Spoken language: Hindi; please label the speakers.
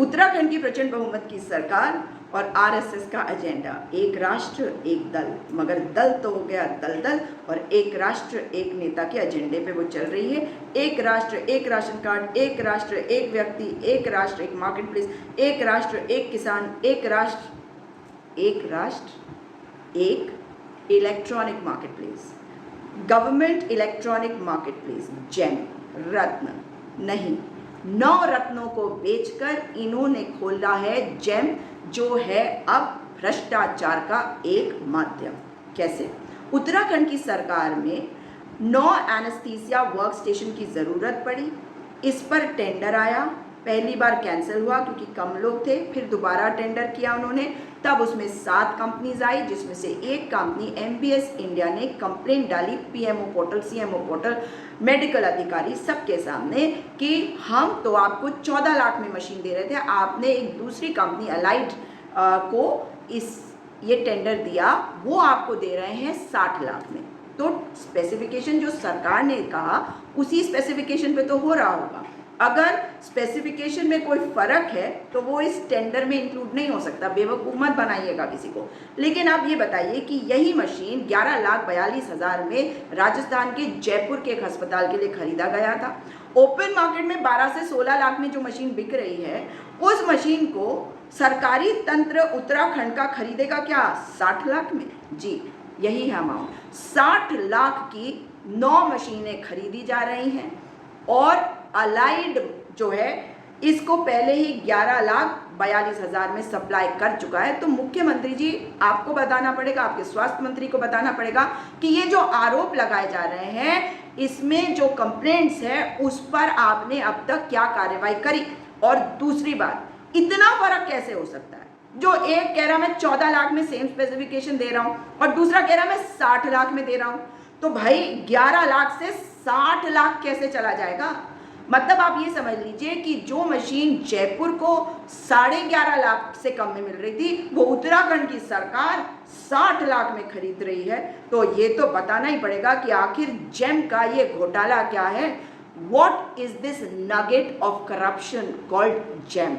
Speaker 1: उत्तराखंड की प्रचंड बहुमत की सरकार और आरएसएस का एजेंडा एक राष्ट्र एक दल, मगर दल तो हो गया दलदल और एक राष्ट्र एक नेता के एजेंडे पे वो चल रही है। एक राष्ट्र एक राशन कार्ड, एक राष्ट्र एक व्यक्ति, एक राष्ट्र एक मार्केट प्लेस, एक राष्ट्र एक किसान, एक राष्ट्र एक electronic market place, government electronic market place, GeM रत्न नहीं, 9 रत्नों को बेचकर इन्होंने खोला है जेम, जो है अब भ्रष्टाचार का एक माध्यम। कैसे? उत्तराखंड की सरकार में 9 एनेस्थीसिया वर्क स्टेशन की ज़रूरत पड़ी, इस पर टेंडर आया, पहली बार कैंसिल हुआ क्योंकि कम लोग थे, फिर दोबारा टेंडर किया उन्होंने, तब उसमें 7 कंपनीज आई, जिसमें से एक कंपनी एमबीएस इंडिया ने कंप्लेंट डाली PMO portal, CMO portal, medical अधिकारी सबके सामने कि हम तो आपको 14 लाख में मशीन दे रहे थे, आपने एक दूसरी कंपनी अलाइड को ये टेंडर दिया, वो आपको दे रहे हैं 60 लाख में। तो स्पेसिफिकेशन जो सरकार ने कहा उसी स्पेसिफिकेशन पे तो हो रहा होगा। अगर स्पेसिफिकेशन में कोई फर्क है तो वो इस टेंडर में इंक्लूड नहीं हो सकता, बेवकूफ़ मत बनाइएगा किसी को। लेकिन आप ये बताइए कि यही मशीन 11,42,000 में राजस्थान के जयपुर के एक अस्पताल के लिए खरीदा गया था। ओपन मार्केट में 12 से 16 लाख में जो मशीन बिक रही है, उस मशीन को सरकारी तंत्र उत्तराखंड का खरीदेगा क्या? 60 लाख में। जी यही है अमाउंट। 60 लाख की 9 मशीनें खरीदी जा रही हैं और अलाइड जो है इसको पहले ही 11,42,000 में सप्लाई कर चुका है। तो मुख्यमंत्री जी आपको बताना पड़ेगा, आपके स्वास्थ्य मंत्री को बताना पड़ेगा कि ये जो आरोप लगाए जा रहे हैं, इसमें जो कंप्लेंट्स है उस पर आपने अब तक क्या कार्रवाई करी। और दूसरी बात, इतना फर्क कैसे हो सकता है? जो एक कह रहा मैं 14 लाख में सेम स्पेसिफिकेशन दे रहा हूं और दूसरा कह रहा मैं 60 लाख में दे रहा हूं, तो भाई 11 लाख से 60 लाख कैसे चला जाएगा? मतलब आप ये समझ लीजिए कि जो मशीन जयपुर को 11.5 लाख से कम में मिल रही थी, वो उत्तराखंड की सरकार 60 लाख में खरीद रही है। तो ये तो बताना ही पड़ेगा कि आखिर जेम का ये घोटाला क्या है। What is this nugget of corruption called GEM?